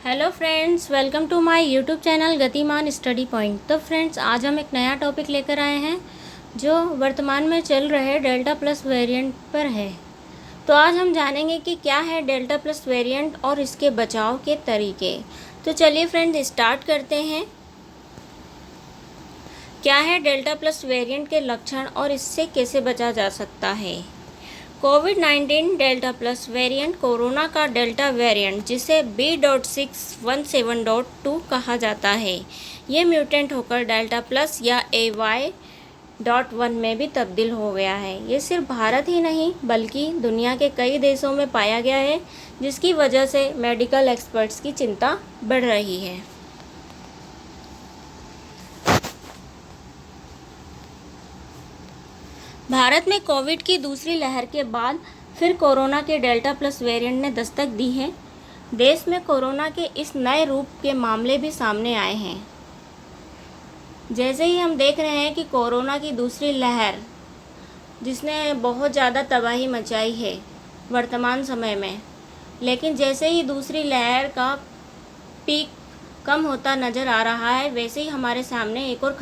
Hello friends, welcome to my YouTube channel Gatiman study point. तो friends, आज हम एक नया टॉपिक लेकर आए हैं जो वर्तमान में चल रहे डेल्टा प्लस वेरिएंट पर है। तो आज हम जानेंगे कि क्या है डेल्टा प्लस वेरिएंट और इसके बचाव के तरीके। तो चलिए फ्रेंड्स, स्टार्ट करते हैं। क्या है डेल्टा प्लस वेरिएंट के लक्षण और इससे कैसे बचा जा सकता है। कोविड-19 डेल्टा प्लस वेरिएंट कोरोना का डेल्टा वेरिएंट जिसे B.617.2 कहा जाता है, ये म्यूटेंट होकर डेल्टा प्लस या AY.1 में भी तब्दील हो गया है। ये सिर्फ भारत ही नहीं बल्कि दुनिया के कई देशों में पाया गया है, जिसकी वजह से मेडिकल एक्सपर्ट्स की चिंता बढ़ रही है। भारत में कोविड की दूसरी लहर के बाद फिर कोरोना के डेल्टा प्लस वेरिएंट ने दस्तक दी है। देश में कोरोना के इस नए रूप के मामले भी सामने आए हैं। जैसे ही हम देख रहे हैं कि कोरोना की दूसरी लहर, जिसने बहुत ज़्यादा तबाही मचाई है वर्तमान समय में, लेकिन जैसे ही दूसरी लहर का पीक कम होता नज़र आ रहा है, वैसे ही हमारे सामने एक और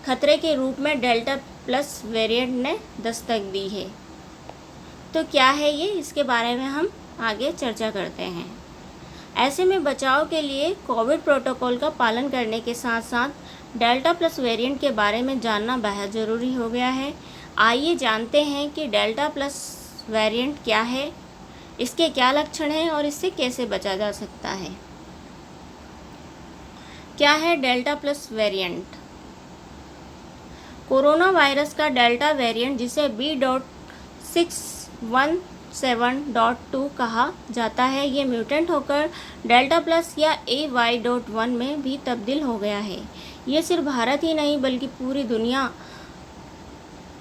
खतरे के रूप में डेल्टा प्लस वेरिएंट ने दस्तक दी है। तो क्या है ये, इसके बारे में हम आगे चर्चा करते हैं। ऐसे में बचाव के लिए कोविड प्रोटोकॉल का पालन करने के साथ साथ डेल्टा प्लस वेरिएंट के बारे में जानना बेहद ज़रूरी हो गया है। आइए जानते हैं कि डेल्टा प्लस वेरिएंट क्या है, इसके क्या लक्षण हैं और इससे कैसे बचा जा सकता है। क्या है delta plus variant. Corona virus का डेल्टा वेरिएंट जिसे B.617.2 कहा जाता है, ये म्यूटेंट होकर डेल्टा प्लस या AY.1 में भी तब्दील हो गया है। ये सिर्फ भारत ही नहीं बल्कि पूरी दुनिया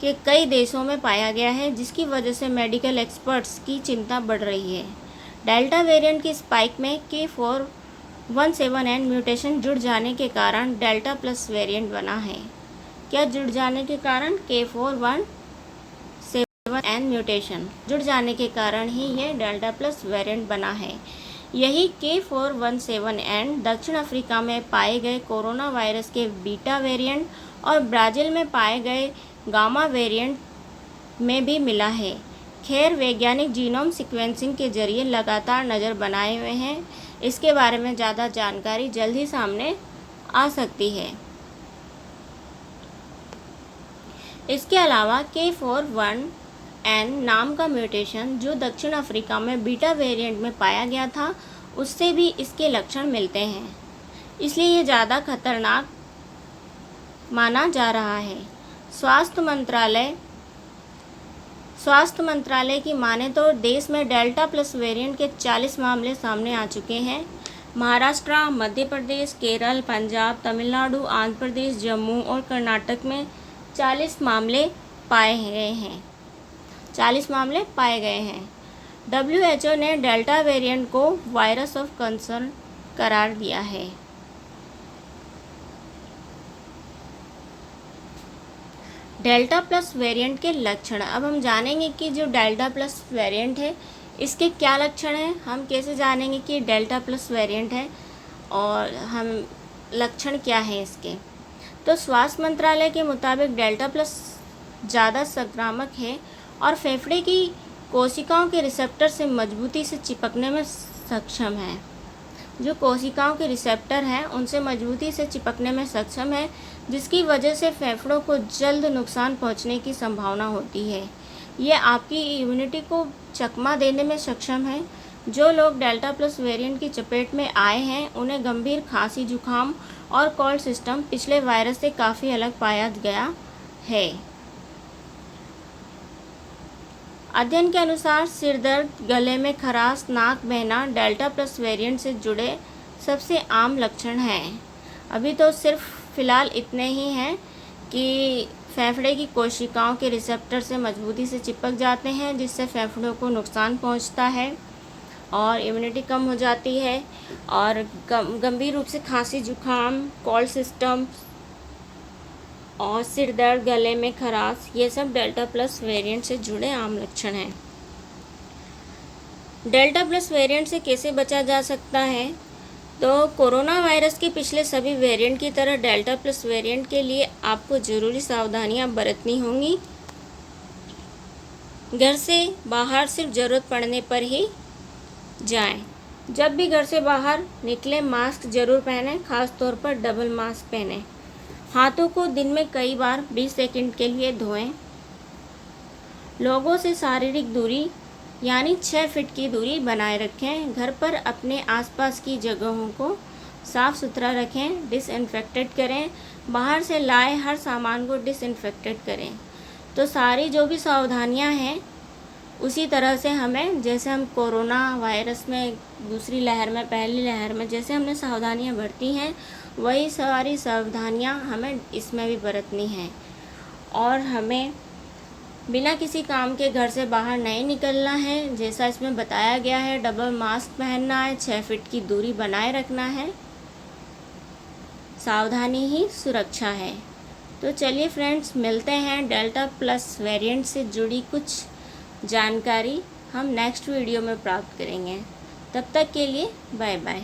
के कई देशों में पाया गया है, जिसकी वजह से मेडिकल एक्सपर्ट्स की चिंता बढ़ रही है। डेल्टा वेरिएंट की स्पाइक में K417N म्यूटेशन जुड़ जाने के कारण डेल्टा प्लस वेरिएंट बना है। क्या जुड़ जाने के कारण? K417N म्यूटेशन जुड़ जाने के कारण ही ये डेल्टा प्लस वेरिएंट बना है। यही K417N दक्षिण अफ्रीका में पाए गए कोरोना वायरस के बीटा वेरिएंट और ब्राज़ील में पाए गए गामा वेरिएंट में भी मिला है। खैर, वैज्ञानिक जीनोम सीक्वेंसिंग के जरिए लगातार नज़र बनाए हुए हैं। इसके बारे में ज़्यादा जानकारी जल्द ही सामने आ सकती है। इसके अलावा K417N नाम का म्यूटेशन जो दक्षिण अफ्रीका में बीटा वेरिएंट में पाया गया था, उससे भी इसके लक्षण मिलते हैं, इसलिए ये ज़्यादा खतरनाक माना जा रहा है। स्वास्थ्य मंत्रालय की माने तो देश में डेल्टा प्लस वेरिएंट के 40 मामले सामने आ चुके हैं। महाराष्ट्र, मध्य प्रदेश, केरल, पंजाब, तमिलनाडु, आंध्र प्रदेश, जम्मू और कर्नाटक में 40 मामले पाए गए हैं। WHO ने डेल्टा वेरिएंट को वायरस ऑफ कंसर्न करार दिया है। डेल्टा प्लस वेरिएंट के लक्षण। अब हम जानेंगे कि जो डेल्टा प्लस वेरिएंट है, इसके क्या लक्षण हैं। हम कैसे जानेंगे कि डेल्टा प्लस वेरिएंट है और हम लक्षण क्या है इसके। तो स्वास्थ्य मंत्रालय के मुताबिक डेल्टा प्लस ज़्यादा संक्रामक है और फेफड़े की कोशिकाओं के रिसेप्टर से मजबूती से चिपकने में सक्षम है। जो कोशिकाओं के रिसेप्टर हैं उनसे मजबूती से चिपकने में सक्षम है, जिसकी वजह से फेफड़ों को जल्द नुकसान पहुंचने की संभावना होती है। ये आपकी इम्यूनिटी को चकमा देने में सक्षम है। जो लोग डेल्टा प्लस वेरिएंट की चपेट में आए हैं, उन्हें गंभीर खांसी, जुकाम और कोल्ड सिस्टम पिछले वायरस से काफ़ी अलग पाया गया है। अध्ययन के अनुसार सिर दर्द, गले में खराश, नाक बहना डेल्टा प्लस वेरिएंट से जुड़े सबसे आम लक्षण हैं। अभी तो सिर्फ फ़िलहाल इतने ही हैं कि फेफड़े की कोशिकाओं के रिसेप्टर से मजबूती से चिपक जाते हैं, जिससे फेफड़ों को नुकसान पहुंचता है और इम्यूनिटी कम हो जाती है और गंभीर रूप से खांसी, जुकाम, कोल्ड सिस्टम और सिर दर्द, गले में खराश, ये सब डेल्टा प्लस वेरिएंट से जुड़े आम लक्षण हैं। डेल्टा प्लस वेरिएंट से कैसे बचा जा सकता है? तो कोरोना वायरस के पिछले सभी वेरिएंट की तरह डेल्टा प्लस वेरिएंट के लिए आपको ज़रूरी सावधानियां बरतनी होंगी। घर से बाहर सिर्फ ज़रूरत पड़ने पर ही जाएं। जब भी घर से बाहर निकलें मास्क ज़रूर पहनें, ख़ास तौर पर डबल मास्क पहनें। हाथों को दिन में कई बार 20 सेकंड के लिए धोएं। लोगों से शारीरिक दूरी यानी 6 फीट की दूरी बनाए रखें। घर पर अपने आसपास की जगहों को साफ़ सुथरा रखें, डिसइंफेक्टेड करें। बाहर से लाए हर सामान को डिसइंफेक्टेड करें। तो सारी जो भी सावधानियां हैं उसी तरह से हमें, जैसे हम कोरोना वायरस में दूसरी लहर में, पहली लहर में जैसे हमने सावधानियां बरती हैं, वही सारी सावधानियां हमें इसमें भी बरतनी हैं। और हमें बिना किसी काम के घर से बाहर नहीं निकलना है। जैसा इसमें बताया गया है, डबल मास्क पहनना है, 6 फीट की दूरी बनाए रखना है। सावधानी ही सुरक्षा है। तो चलिए फ्रेंड्स, मिलते हैं डेल्टा प्लस वेरिएंट से जुड़ी कुछ जानकारी हम नेक्स्ट वीडियो में प्राप्त करेंगे। तब तक के लिए बाय बाय।